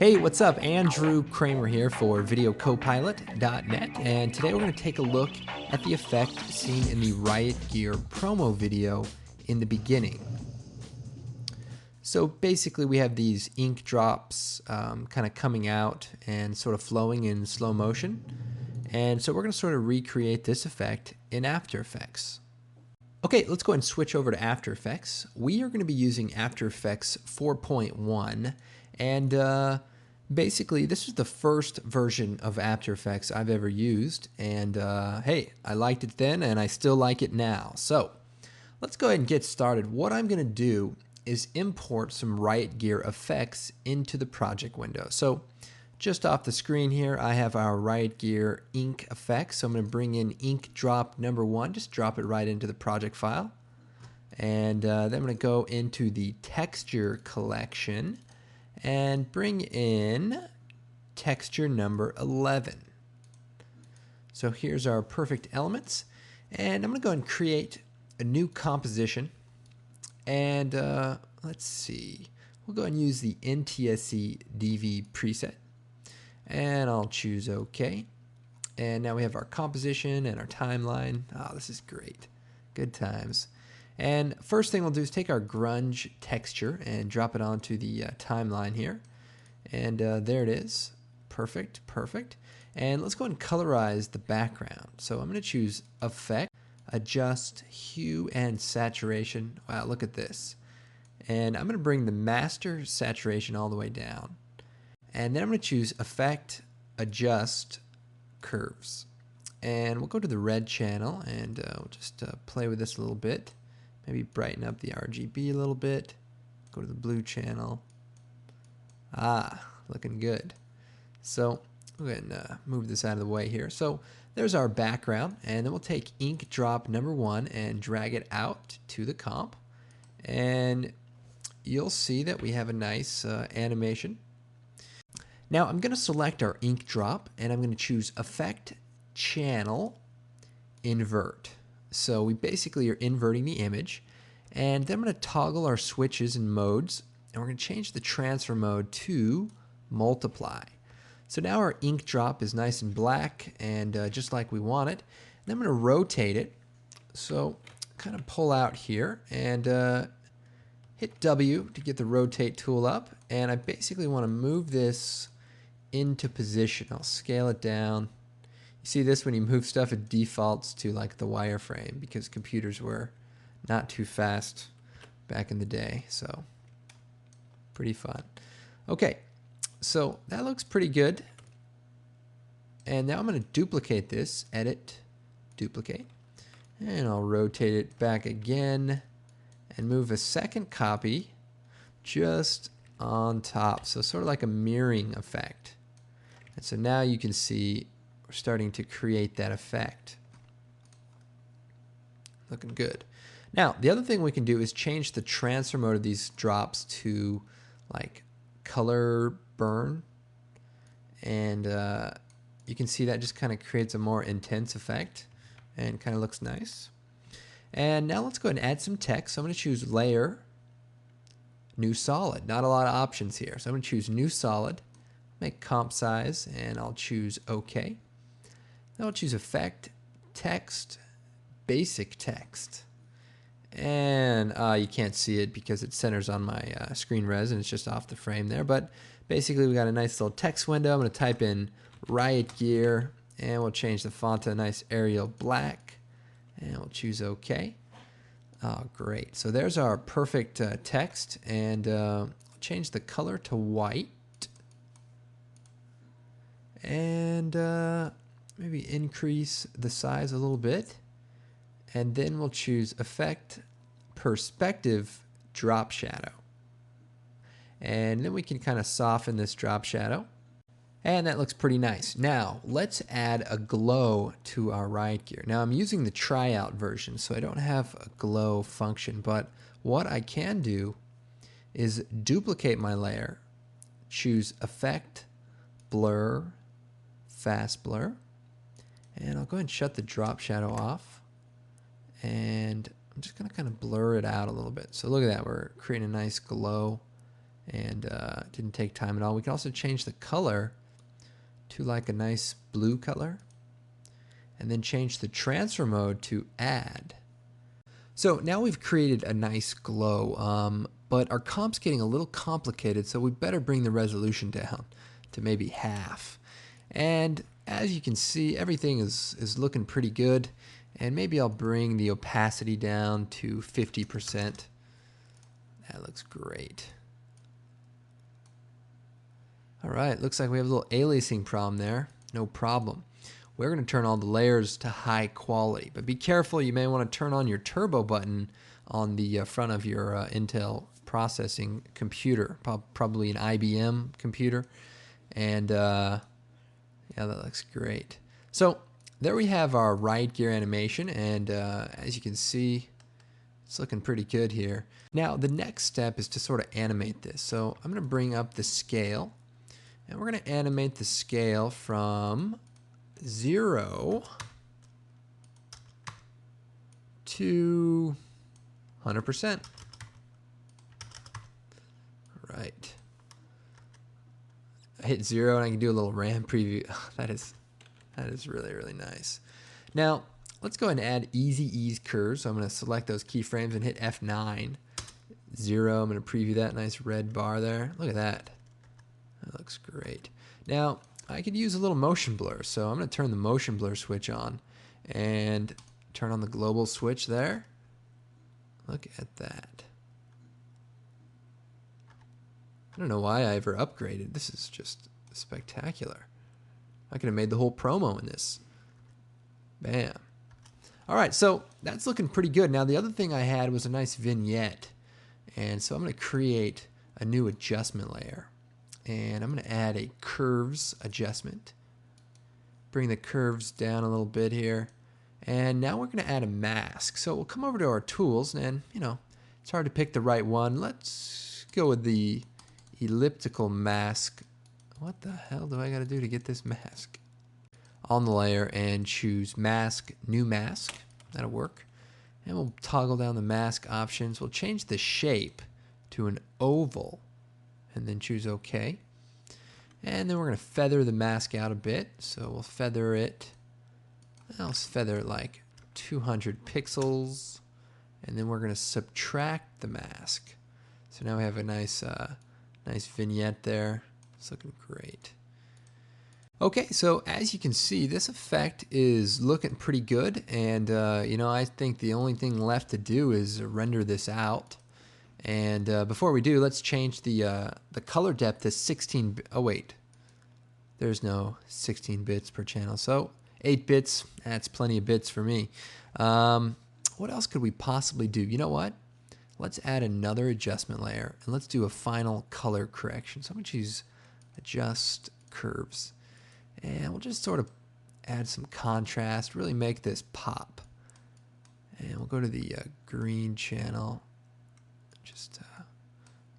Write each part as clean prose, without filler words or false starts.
Hey, what's up? Andrew Kramer here for videocopilot.net, and today we're going to take a look at the effect seen in the Riot Gear promo video in the beginning. So basically we have these ink drops kind of coming out and sort of flowing in slow motion, and so we're going to sort of recreate this effect in After Effects. Okay, let's go ahead and switch over to After Effects. We are going to be using After Effects 4.1, and basically this is the first version of After Effects I've ever used, and hey, I liked it then and I still like it now. So let's go ahead and get started. What I'm going to do is import some Riot Gear effects into the project window. So just off the screen here, I have our Riot Gear ink effects. So I'm going to bring in ink drop number 1, just drop it right into the project file. And then I'm going to go into the texture collection and bring in texture number 11. So here's our perfect elements. And I'm going to go ahead and create a new composition. And let's see, we'll go ahead and use the NTSC DV preset. And I'll choose OK. And now we have our composition and our timeline. Oh, this is great. Good times. And first thing we'll do is take our grunge texture and drop it onto the timeline here. And there it is. Perfect, perfect. And let's go ahead and colorize the background. So I'm going to choose Effect, Adjust, Hue, and Saturation. Wow, look at this. And I'm going to bring the master saturation all the way down. And then I'm going to choose Effect, Adjust, Curves. And we'll go to the red channel and we'll just play with this a little bit. Maybe brighten up the RGB a little bit. Go to the blue channel. Ah, looking good. So we'll go ahead and move this out of the way here. So there's our background. And then we'll take ink drop number 1 and drag it out to the comp. And you'll see that we have a nice animation. Now I'm going to select our ink drop and I'm going to choose Effect, Channel, Invert. So we basically are inverting the image, and then I'm going to toggle our switches and modes, and we're going to change the transfer mode to multiply. So now our ink drop is nice and black and just like we want it. And I'm going to rotate it. So kind of pull out here and hit W to get the rotate tool up, and I basically want to move this into position. I'll scale it down. You see this when you move stuff, it defaults to like the wireframe because computers were not too fast back in the day. So pretty fun. Okay, so that looks pretty good. And now I'm going to duplicate this, edit, duplicate. And I'll rotate it back again and move a second copy just on top. So sort of like a mirroring effect. And so now you can see we're starting to create that effect. Looking good. Now, the other thing we can do is change the transfer mode of these drops to like color burn. And you can see that just kind of creates a more intense effect and kind of looks nice. And now let's go ahead and add some text. So I'm going to choose Layer, New Solid. Not a lot of options here. So I'm going to choose New Solid, make comp size, and I'll choose OK. Then I'll choose Effect, Text, Basic Text. And you can't see it because it centers on my screen res and it's just off the frame there. But basically we got a nice little text window. I'm going to type in Riot Gear and we'll change the font to a nice Arial black. And we'll choose OK. Oh, great. So there's our perfect text. And change the color to white. And maybe increase the size a little bit. And then we'll choose Effect, Perspective, Drop Shadow. And then we can kind of soften this drop shadow. And that looks pretty nice. Now, let's add a glow to our Riot Gear. Now, I'm using the tryout version, so I don't have a glow function. But what I can do is duplicate my layer, choose Effect, Blur, Fast Blur. And I'll go ahead and shut the drop shadow off. And I'm just going to kind of blur it out a little bit. So look at that. We're creating a nice glow and didn't take time at all. We can also change the color to like a nice blue color, and then change the transfer mode to add. So now we've created a nice glow, but our comp's getting a little complicated, so we better bring the resolution down to maybe half. And as you can see, everything is looking pretty good, and maybe I'll bring the opacity down to 50%. That looks great. All right, looks like we have a little aliasing problem there. No problem. We're going to turn all the layers to high quality, but be careful. You may want to turn on your turbo button on the front of your Intel processing computer, probably an IBM computer. And yeah, that looks great. So there we have our Riot gear animation, and as you can see, it's looking pretty good here. Now the next step is to sort of animate this. So I'm going to bring up the scale, and we're going to animate the scale from 0 to 100%. Right. I hit 0 and I can do a little RAM preview. That is really, really nice. Now let's go ahead and add easy ease curves. So I'm going to select those keyframes and hit F9. 0. I'm going to preview that nice red bar there. Look at that. That looks great. Now I could use a little motion blur, so I'm going to turn the motion blur switch on and turn on the global switch there. Look at that. I don't know why I ever upgraded. This is just spectacular. I could have made the whole promo in this. Bam. All right, so that's looking pretty good. Now the other thing I had was a nice vignette, and so I'm going to create a new adjustment layer. And I'm going to add a curves adjustment. Bring the curves down a little bit here. And now we're going to add a mask. So we'll come over to our tools, and it's hard to pick the right one. Let's go with the elliptical mask. What the hell do I got to do to get this mask? On the layer and choose mask, new mask. That'll work. And we'll toggle down the mask options. We'll change the shape to an oval, and then choose OK. And then we're going to feather the mask out a bit. So we'll feather it. I'll feather it like 200 pixels. And then we're going to subtract the mask. So now we have a nice vignette there. It's looking great. Okay, so as you can see, this effect is looking pretty good. And, I think the only thing left to do is render this out. And before we do, let's change the color depth to 16. Oh wait, there's no 16 bits per channel, so 8 bits. That's plenty of bits for me. What else could we possibly do? You know what? Let's add another adjustment layer, and let's do a final color correction. So I'm going to choose adjust curves, and we'll just sort of add some contrast, really make this pop. And we'll go to the green channel. Just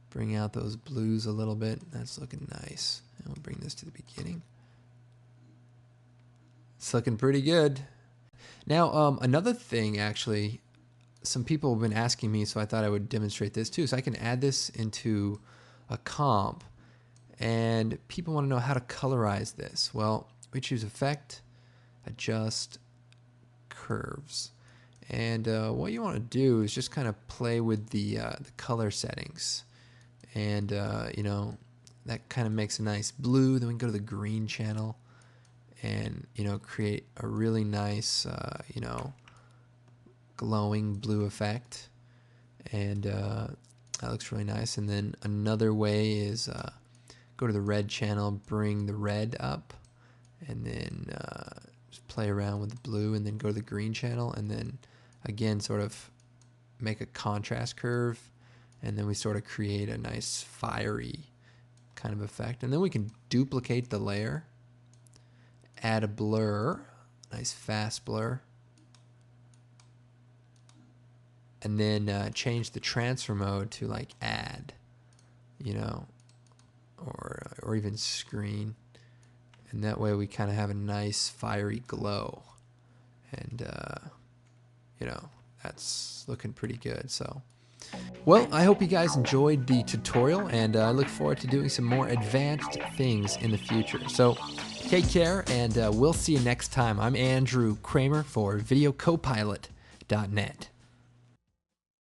bring out those blues a little bit. That's looking nice. And we'll bring this to the beginning. It's looking pretty good. Now, another thing, actually, some people have been asking me, so I thought I would demonstrate this too. So I can add this into a comp, and people want to know how to colorize this. Well, we choose Effect, Adjust, Curves. And what you want to do is just kind of play with the color settings, and that kind of makes a nice blue. Then we can go to the green channel, and create a really nice glowing blue effect, and that looks really nice. And then another way is go to the red channel, bring the red up, and then just play around with the blue, and then go to the green channel, and then again sort of make a contrast curve, and then we sort of create a nice fiery kind of effect. And then we can duplicate the layer, add a blur, nice fast blur, and then change the transfer mode to like add, or even screen, and that way we kind of have a nice fiery glow, and that's looking pretty good. So Well, I hope you guys enjoyed the tutorial, and I look forward to doing some more advanced things in the future. So take care, and we'll see you next time. I'm Andrew Kramer for videocopilot.net.